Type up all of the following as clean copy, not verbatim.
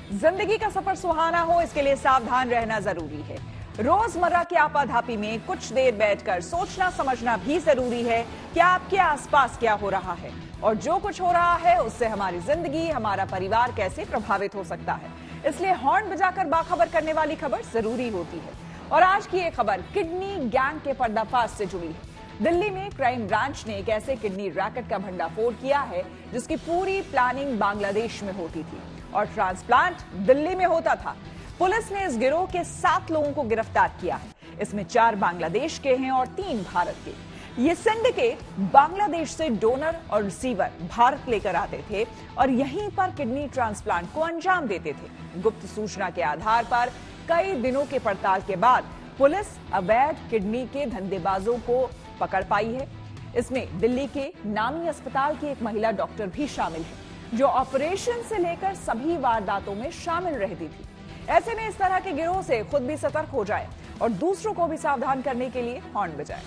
जिंदगी का सफर सुहाना हो, इसके लिए सावधान रहना जरूरी है। रोजमर्रा की आपाधापी में कुछ देर बैठकर सोचना समझना भी जरूरी है कि आपके आसपास क्या हो रहा है और जो कुछ हो रहा है उससे हमारी जिंदगी, हमारा परिवार कैसे प्रभावित हो सकता है। इसलिए हॉर्न बजाकर बाखबर करने वाली खबर जरूरी होती है। और आज की ये खबर किडनी गैंग के पर्दाफाश से जुड़ी है। दिल्ली में क्राइम ब्रांच ने एक ऐसे किडनी रैकेट का भंडाफोड़ किया है जिसकी पूरी प्लानिंग बांग्लादेश में होती थी और ट्रांसप्लांट दिल्ली में होता था। पुलिस ने इस गिरोह के 7 लोगों को गिरफ्तार किया है। इसमें 4 बांग्लादेश के हैं और 3 भारत के। ये सिंडिकेट बांग्लादेश से डोनर और रिसीवर भारत लेकर आते थे और यहीं पर किडनी ट्रांसप्लांट को अंजाम देते थे। गुप्त सूचना के आधार पर कई दिनों के पड़ताल के बाद पुलिस अवैध किडनी के धंधेबाजों को पकड़ पाई है। इसमें दिल्ली के नामी अस्पताल की एक महिला डॉक्टर भी शामिल है जो ऑपरेशन से लेकर सभी वारदातों में शामिल रहती थी। ऐसे में इस तरह के गिरोह से खुद भी सतर्क हो जाए और दूसरों को भी सावधान करने के लिए हॉर्न बजाए।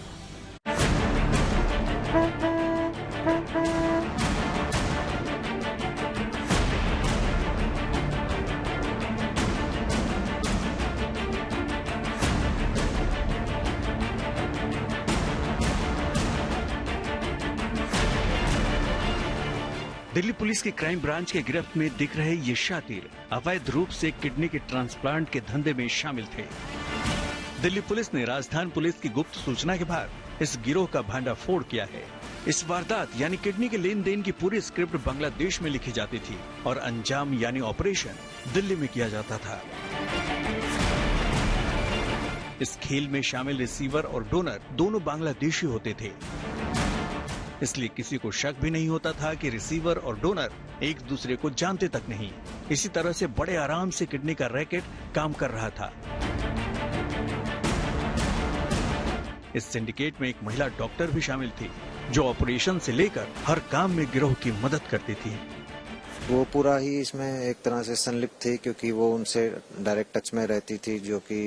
दिल्ली पुलिस की क्राइम ब्रांच के गिरफ्त में दिख रहे ये शातिर अवैध रूप से किडनी के ट्रांसप्लांट के धंधे में शामिल थे। दिल्ली पुलिस ने राजस्थान पुलिस की गुप्त सूचना के बाद इस गिरोह का भंडाफोड़ किया है। इस वारदात यानी किडनी के लेन देन की पूरी स्क्रिप्ट बांग्लादेश में लिखी जाती थी और अंजाम यानी ऑपरेशन दिल्ली में किया जाता था। इस खेल में शामिल रिसीवर और डोनर दोनों बांग्लादेशी होते थे, इसलिए किसी को शक भी नहीं होता था कि रिसीवर और डोनर एक दूसरे को जानते तक नहीं। इसी तरह से बड़े आराम से किडनी का रैकेट काम कर रहा था। इस सिंडिकेट में एक महिला डॉक्टर भी शामिल थी जो ऑपरेशन से लेकर हर काम में गिरोह की मदद करती थी। वो पूरा ही इसमें एक तरह से संलिप्त थी क्योंकि वो उनसे डायरेक्ट टच में रहती थी, जो कि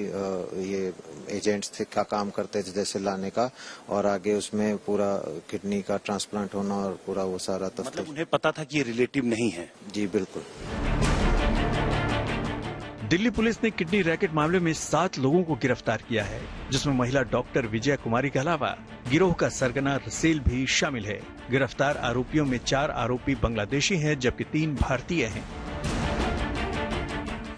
ये एजेंट्स थे का काम करते थे जैसे लाने का, और आगे उसमें पूरा किडनी का ट्रांसप्लांट होना और पूरा वो सारा मतलब उन्हें पता था कि ये रिलेटिव नहीं है। जी बिल्कुल। दिल्ली पुलिस ने किडनी रैकेट मामले में 7 लोगों को गिरफ्तार किया है, जिसमें महिला डॉक्टर विजय कुमारी के अलावा गिरोह का सरगना रसेल भी शामिल है। गिरफ्तार आरोपियों में 4 आरोपी बांग्लादेशी हैं जबकि 3 भारतीय हैं।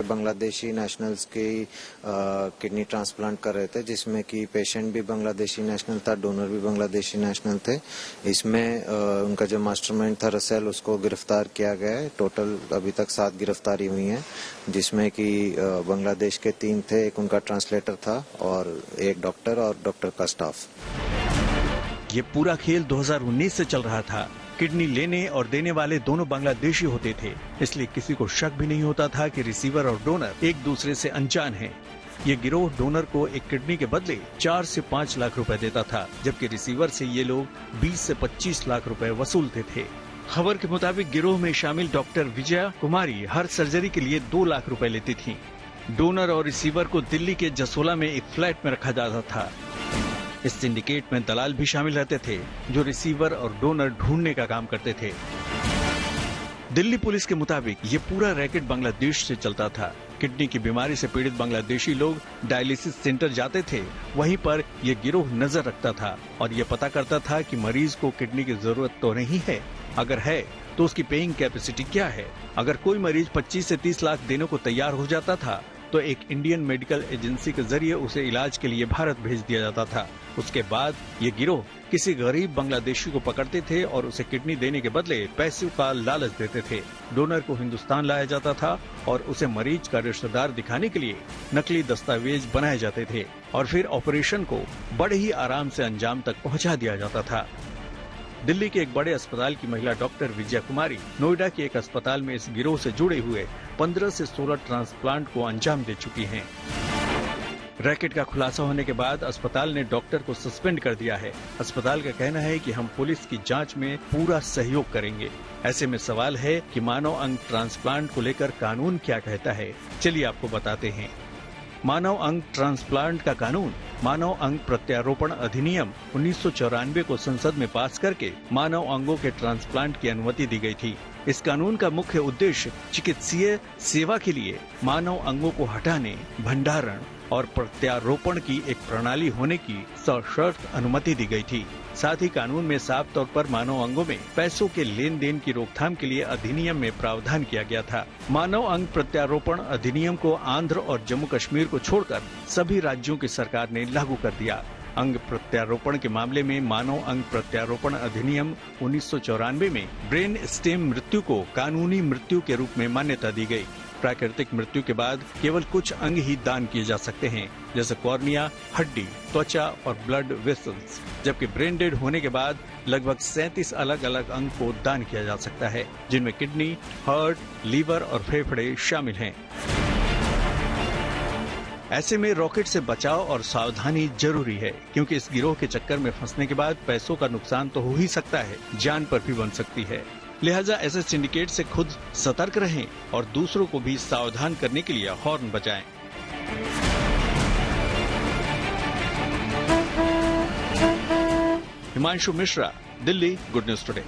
बांग्लादेशी नेशनल्स की किडनी ट्रांसप्लांट कर रहे थे, जिसमें कि पेशेंट भी बांग्लादेशी नेशनल था, डोनर भी बांग्लादेशी नेशनल थे। इसमें उनका जो मास्टरमाइंड था रसेल, उसको गिरफ्तार किया गया है। टोटल अभी तक 7 गिरफ्तारी हुई हैं, जिसमें कि बांग्लादेश के 3 थे, एक उनका ट्रांसलेटर था और एक डॉक्टर और डॉक्टर का स्टाफ। ये पूरा खेल 2019 से चल रहा था। किडनी लेने और देने वाले दोनों बांग्लादेशी होते थे, इसलिए किसी को शक भी नहीं होता था कि रिसीवर और डोनर एक दूसरे से अनजान हैं। ये गिरोह डोनर को एक किडनी के बदले 4 से 5 लाख रुपए देता था, जबकि रिसीवर से ये लोग 20 से 25 लाख रुपए वसूलते थे। खबर के मुताबिक गिरोह में शामिल डॉक्टर विजय कुमारी हर सर्जरी के लिए 2 लाख रुपए लेती थी। डोनर और रिसीवर को दिल्ली के जसोला में एक फ्लैट में रखा जाता था। इस सिंडिकेट में दलाल भी शामिल रहते थे जो रिसीवर और डोनर ढूंढने का काम करते थे। दिल्ली पुलिस के मुताबिक ये पूरा रैकेट बांग्लादेश से चलता था। किडनी की बीमारी से पीड़ित बांग्लादेशी लोग डायलिसिस सेंटर जाते थे, वहीं पर ये गिरोह नजर रखता था और ये पता करता था कि मरीज को किडनी की जरूरत तो नहीं है, अगर है तो उसकी पेइंग कैपेसिटी क्या है। अगर कोई मरीज 25 से 30 लाख देने को तैयार हो जाता था तो एक इंडियन मेडिकल एजेंसी के जरिए उसे इलाज के लिए भारत भेज दिया जाता था। उसके बाद ये गिरोह किसी गरीब बांग्लादेशी को पकड़ते थे और उसे किडनी देने के बदले पैसों का लालच देते थे। डोनर को हिंदुस्तान लाया जाता था और उसे मरीज का रिश्तेदार दिखाने के लिए नकली दस्तावेज बनाए जाते थे और फिर ऑपरेशन को बड़े ही आराम से अंजाम तक पहुंचा दिया जाता था। दिल्ली के एक बड़े अस्पताल की महिला डॉक्टर विजय कुमारी नोएडा के एक अस्पताल में इस गिरोह से जुड़े हुए 15 से 16 ट्रांसप्लांट को अंजाम दे चुकी हैं। रैकेट का खुलासा होने के बाद अस्पताल ने डॉक्टर को सस्पेंड कर दिया है। अस्पताल का कहना है कि हम पुलिस की जांच में पूरा सहयोग करेंगे। ऐसे में सवाल है कि मानव अंग ट्रांसप्लांट को लेकर कानून क्या कहता है, चलिए आपको बताते हैं। मानव अंग ट्रांसप्लांट का कानून मानव अंग प्रत्यारोपण अधिनियम 1994 को संसद में पास करके मानव अंगों के ट्रांसप्लांट की अनुमति दी गई थी। इस कानून का मुख्य उद्देश्य चिकित्सीय सेवा के लिए मानव अंगों को हटाने, भंडारण और प्रत्यारोपण की एक प्रणाली होने की सशर्त अनुमति दी गई थी। साथ ही कानून में साफ तौर पर मानव अंगों में पैसों के लेन देन की रोकथाम के लिए अधिनियम में प्रावधान किया गया था। मानव अंग प्रत्यारोपण अधिनियम को आंध्र और जम्मू कश्मीर को छोड़कर सभी राज्यों की सरकार ने लागू कर दिया। अंग प्रत्यारोपण के मामले में मानव अंग प्रत्यारोपण अधिनियम 1994 में ब्रेन स्टेम मृत्यु को कानूनी मृत्यु के रूप में मान्यता दी गई। प्राकृतिक मृत्यु के बाद केवल कुछ अंग ही दान किए जा सकते हैं, जैसे कॉर्निया, हड्डी, त्वचा और ब्लड वेसल्स, जबकि ब्रेन डेड होने के बाद लगभग 37 अलग अलग अंग को दान किया जा सकता है, जिनमें किडनी, हार्ट, लीवर और फेफड़े शामिल हैं। ऐसे में रॉकेट से बचाव और सावधानी जरूरी है, क्योंकि इस गिरोह के चक्कर में फंसने के बाद पैसों का नुकसान तो हो ही सकता है, जान पर भी बन सकती है। लिहाजा ऐसे सिंडिकेट से खुद सतर्क रहें और दूसरों को भी सावधान करने के लिए हॉर्न बजाएं। Himanshu Mishra, Delhi, good news today.